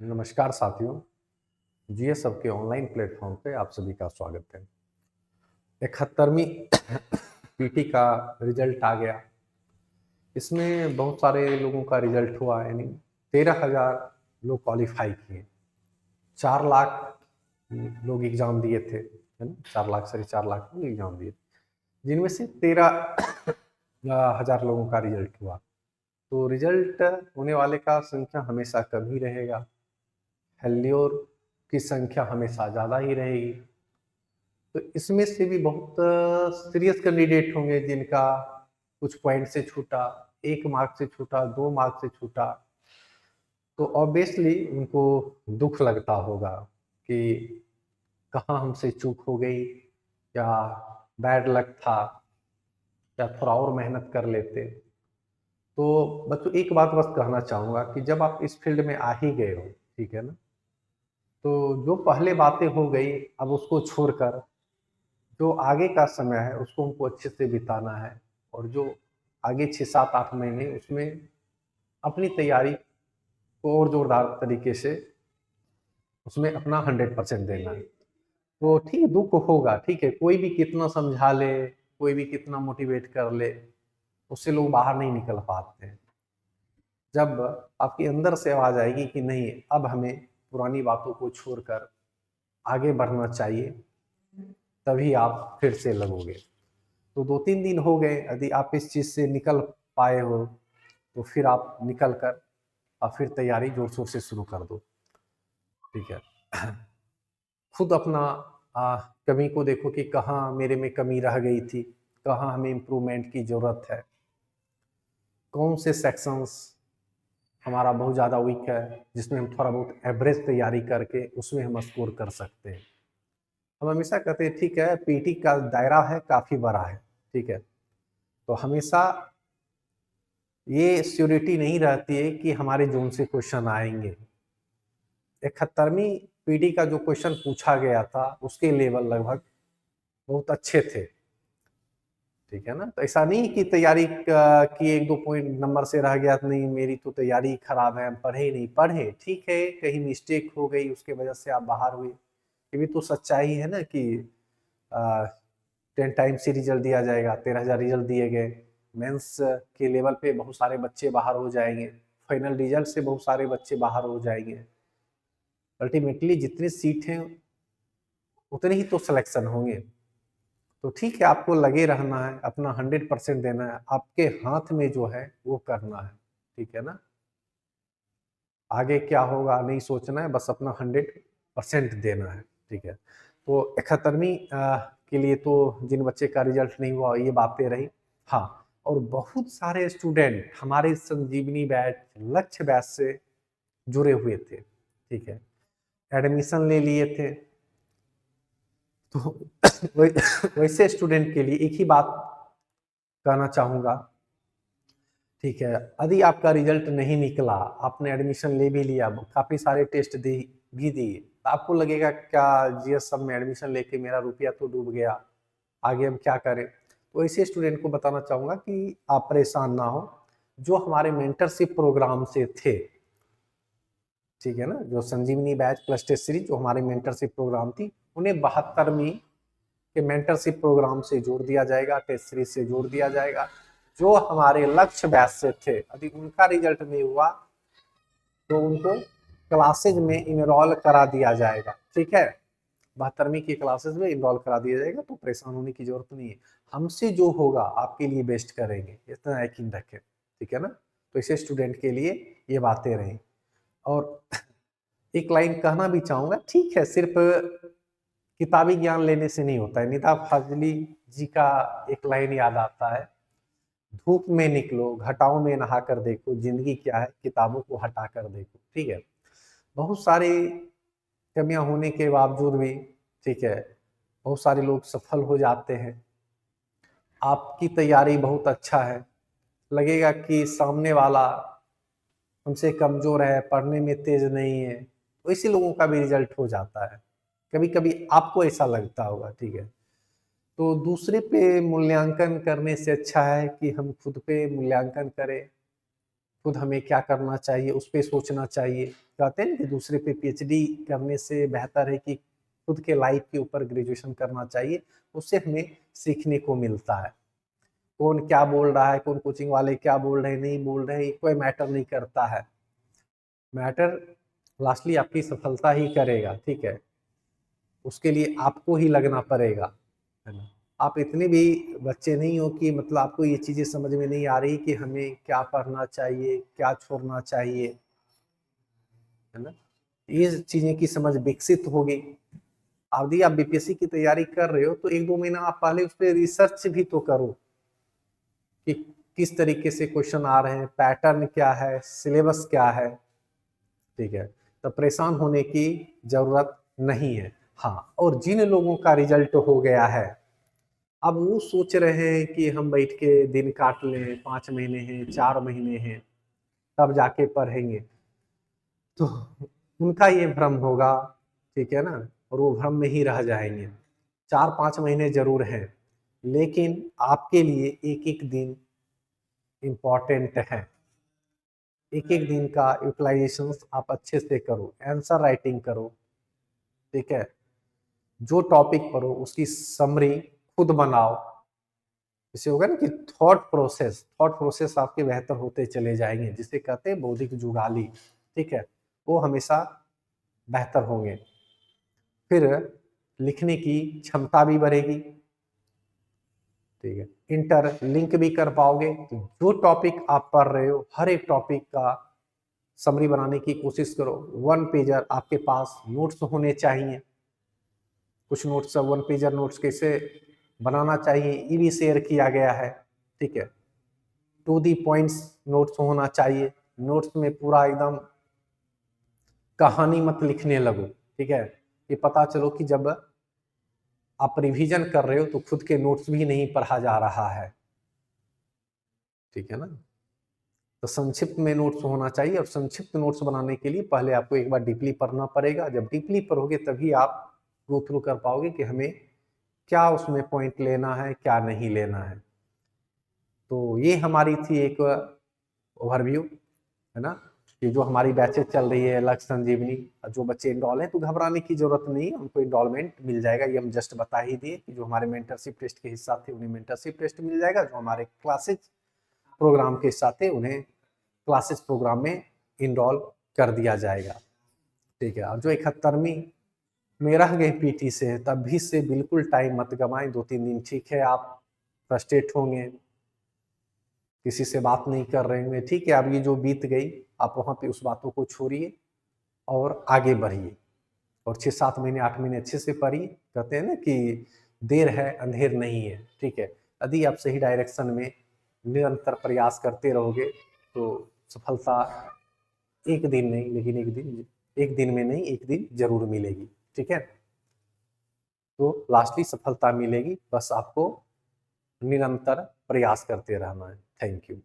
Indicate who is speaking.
Speaker 1: नमस्कार साथियों। जीएस सबके ऑनलाइन प्लेटफॉर्म पे आप सभी का स्वागत है। 71वीं पीटी का रिजल्ट आ गया। इसमें बहुत सारे लोगों का रिजल्ट हुआ, यानी 13,000 लोग क्वालिफाई किए। 4 लाख लोग एग्ज़ाम दिए थे, है ना? 4 लाख, साढ़े 4 लाख लोग एग्ज़ाम दिए, जिनमें से 13,000 लोगों का रिजल्ट हुआ। तो रिजल्ट होने वाले का संख्या हमेशा कम ही रहेगा, फेल्योर की संख्या हमेशा ज़्यादा ही रहेगी। तो इसमें से भी बहुत सीरियस कैंडिडेट होंगे जिनका कुछ पॉइंट से छूटा, 1 मार्क से छूटा, 2 मार्क से छूटा। तो ऑब्वियसली उनको दुःख लगता होगा कि कहाँ हमसे चूक हो गई, या बैड लक था, या थोड़ा और मेहनत कर लेते। तो बच्चों एक बात बस कहना चाहूँगा कि जब आप इस फील्ड में आ ही गए हो, ठीक है ना? तो जो पहले बातें हो गई अब उसको छोड़कर जो आगे का समय है उसको हमको अच्छे से बिताना है, और जो आगे 6, 7, 8 महीने उसमें अपनी तैयारी को और जोरदार तरीके से उसमें अपना 100% देना है। तो ठीक है, दुःख होगा, ठीक है, कोई भी कितना समझा ले, कोई भी कितना मोटिवेट कर ले, उससे लोग बाहर नहीं निकल पाते हैं। जब आपके अंदर से आवाज़ आएगी कि नहीं, अब हमें पुरानी बातों को छोड़कर आगे बढ़ना चाहिए, तभी आप फिर से लगोगे। तो 2-3 दिन हो गए, यदि आप इस चीज़ से निकल पाए हो, तो फिर आप निकल कर और फिर तैयारी ज़ोर-शोर से शुरू कर दो, ठीक है। खुद अपना कमी को देखो कि कहाँ मेरे में कमी रह गई थी, कहाँ हमें इम्प्रूवमेंट की ज़रूरत है, कौन से सेक्शंस हमारा बहुत ज़्यादा वीक है, जिसमें हम थोड़ा बहुत एवरेज तैयारी करके उसमें हम स्कोर कर सकते हैं। हम हमेशा कहते हैं ठीक है, पीटी का दायरा है काफ़ी बड़ा है, ठीक है। तो हमेशा ये श्योरिटी नहीं रहती है कि हमारे ज़ोन से क्वेश्चन आएँगे। 71वीं पीढ़ी का जो क्वेश्चन पूछा गया था, उसके लेवल लगभग बहुत अच्छे थे, ठीक है ना? तो ऐसा नहीं कि तैयारी क की 1-2 पॉइंट नंबर से रह गया, तो नहीं मेरी तो तैयारी खराब है, हम पढ़े ही नहीं। पढ़े, ठीक है, कहीं मिस्टेक हो गई उसके वजह से आप बाहर हुए। ये भी तो सच्चाई है ना कि अ, 10 टाइम्स ही रिजल्ट दिया जाएगा, 13,000 रिजल्ट दिए गए। मेंस के लेवल पे बहुत सारे बच्चे बाहर हो जाएँगे, फाइनल रिजल्ट से बहुत सारे बच्चे बाहर हो जाएँगे। अल्टीमेटली जितने सीट हैं, उतने ही तो सिलेक्शन होंगे। तो ठीक है, आपको लगे रहना है, अपना 100% देना है, आपके हाथ में जो है वो करना है, ठीक है ना? आगे क्या होगा नहीं सोचना है, बस अपना 100% देना है, ठीक है? तो 71वीं के लिए तो जिन बच्चे का रिजल्ट नहीं हुआ ये बातें रही। हाँ, और बहुत सारे स्टूडेंट हमारे संजीवनी बैच, लक्ष्य बैच से जुड़े हुए थे, ठीक है? एडमिशन ले लिए थे। तो वैसे स्टूडेंट के लिए एक ही बात कहना चाहूँगा, ठीक है, यदि आपका रिजल्ट नहीं निकला, आपने एडमिशन ले भी लिया, काफ़ी सारे टेस्ट दे भी दिए, तो आपको लगेगा क्या जीएस सब में एडमिशन लेके मेरा रुपया तो डूब गया, आगे हम क्या करें? तो ऐसे स्टूडेंट को बताना चाहूँगा कि आप परेशान ना हो, जो हमारे मेंटरशिप प्रोग्राम से थे, ठीक है ना? जो संजीवनी बैच प्लस टेस्ट सीरीज जो हमारे मेंटरशिप प्रोग्राम थी, उन्हें 72वीं के मेंटरशिप प्रोग्राम से जोड़ दिया जाएगा, टेस्ट सीरीज से जोड़ दिया जाएगा। जो हमारे लक्ष्य बैच से थे, यदि उनका रिजल्ट नहीं हुआ तो उनको क्लासेज में इनरोल करा दिया जाएगा, ठीक है? 72वीं की क्लासेज में इनरोल करा दिया जाएगा, तो परेशान होने की जरूरत नहीं है। हमसे जो होगा आपके लिए बेस्ट करेंगे, इतना यकीन रखें, ठीक है ना? तो इसे स्टूडेंट के लिए ये बातें रहीं। और एक लाइन कहना भी चाहूँगा, ठीक है, सिर्फ किताबी ज्ञान लेने से नहीं होता है। निदा फजली जी का एक लाइन याद आता है, धूप में निकलो, घटाओं में नहा कर देखो, ज़िंदगी क्या है, किताबों को हटा कर देखो, ठीक है? बहुत सारी कमियाँ होने के बावजूद भी, ठीक है, बहुत सारे लोग सफल हो जाते हैं। आपकी तैयारी बहुत अच्छा है, लगेगा कि सामने वाला हमसे कमज़ोर है, पढ़ने में तेज़ नहीं है, तो ऐसे लोगों का भी रिज़ल्ट हो जाता है। कभी-कभी आपको ऐसा लगता होगा, ठीक है? तो दूसरे पे मूल्यांकन करने से अच्छा है कि हम खुद पे मूल्यांकन करें, खुद हमें क्या करना चाहिए उस पर सोचना चाहिए। कहते हैं कि दूसरे पे पीएचडी करने से बेहतर है कि खुद के लाइफ के ऊपर ग्रेजुएशन करना चाहिए, उससे हमें सीखने को मिलता है। कौन क्या बोल रहा है, कौन कोचिंग वाले क्या बोल रहे हैं, नहीं बोल रहे हैं, कोई मैटर नहीं करता है। मैटर लास्टली आपकी सफलता ही करेगा, ठीक है। उसके लिए आपको ही लगना पड़ेगा, है ना। आप इतने भी बच्चे नहीं हो कि मतलब आपको ये चीजें समझ में नहीं आ रही कि हमें क्या पढ़ना चाहिए, क्या छोड़ना चाहिए, है ना। ये चीजें की समझ विकसित होगी। यदि आप बीपीएससी की तैयारी कर रहे हो तो 1-2 महीना आप पहले उस पर रिसर्च भी तो करो कि किस तरीके से क्वेश्चन आ रहे हैं, पैटर्न क्या है, सिलेबस क्या है, ठीक है। तो परेशान होने की जरूरत नहीं है। हाँ, और जिन लोगों का रिजल्ट हो गया है, अब वो सोच रहे हैं कि हम बैठ के दिन काट लें, 5 महीने हैं, 4 महीने हैं, तब जाके पढ़ेंगे, तो उनका ये भ्रम होगा, ठीक है ना, और वो भ्रम में ही रह जाएंगे। 4-5 महीने जरूर हैं, लेकिन आपके लिए एक एक दिन इम्पॉर्टेंट है। एक एक दिन का यूटिलाइजेशन आप अच्छे से करो, आंसर राइटिंग करो, ठीक है। जो टॉपिक पढ़ो उसकी समरी खुद बनाओ। इससे होगा ना कि थॉट प्रोसेस आपके बेहतर होते चले जाएंगे, जिसे कहते हैं बौद्धिक जुगाली, ठीक है। वो हमेशा बेहतर होंगे। फिर लिखने की क्षमता भी बढ़ेगी, ठीक है। इंटर लिंक भी कर पाओगे। तो जो टॉपिक आप पढ़ रहे हो हर एक टॉपिक का समरी बनाने की कोशिश करो। 1 पेजर आपके पास नोट्स होने चाहिए। कुछ नोट्स, 1 पेजर नोट्स कैसे बनाना चाहिए ये भी शेयर किया गया है, ठीक है। टू दी पॉइंट्स नोट्स होना चाहिए। नोट्स में पूरा एकदम कहानी मत लिखने लगो, ठीक है। ये पता चलो कि जब आप रिवीजन कर रहे हो तो खुद के नोट्स भी नहीं पढ़ा जा रहा है, ठीक है ना। तो संक्षिप्त में नोट्स होना चाहिए, और संक्षिप्त नोट्स बनाने के लिए पहले आपको एक बार डीपली पढ़ना पड़ेगा। जब डीपली पढ़ोगे तभी आप गो थ्रू कर पाओगे कि हमें क्या उसमें पॉइंट लेना है, क्या नहीं लेना है। तो ये हमारी थी एक ओवरव्यू, है ना। कि जो हमारी बैचेज चल रही है लक्ष्य संजीवनी, जो बच्चे इनरोल हैं तो घबराने की जरूरत नहीं है, उनको इनरोलमेंट मिल जाएगा। ये हम जस्ट बता ही दिए कि जो हमारे मेंटरशिप टेस्ट के हिस्सा थे उन्हें मेंटरशिप टेस्ट मिल जाएगा, जो हमारे क्लासेज प्रोग्राम के हिस्सा थे उन्हें क्लासेस प्रोग्राम में इनरोल कर दिया जाएगा, ठीक है। और जो 71वीं में रह गए पीटी से, तब भी से बिल्कुल टाइम मत गवाएं। 2-3 दिन ठीक है, आप फ्रस्ट्रेट होंगे, किसी से बात नहीं कर रहे होंगे, ठीक है। अब ये जो बीत गई, आप वहाँ पे उस बातों को छोड़िए और आगे बढ़िए, और 6-7 महीने 8 महीने अच्छे से पढ़िए। कहते हैं ना कि देर है अंधेर नहीं है, ठीक है। यदि आप सही डायरेक्शन में निरंतर प्रयास करते रहोगे तो सफलता एक दिन नहीं, लेकिन एक दिन में नहीं, एक दिन जरूर मिलेगी, ठीक है। तो लास्टली सफलता मिलेगी, बस आपको निरंतर प्रयास करते रहना है। Thank you.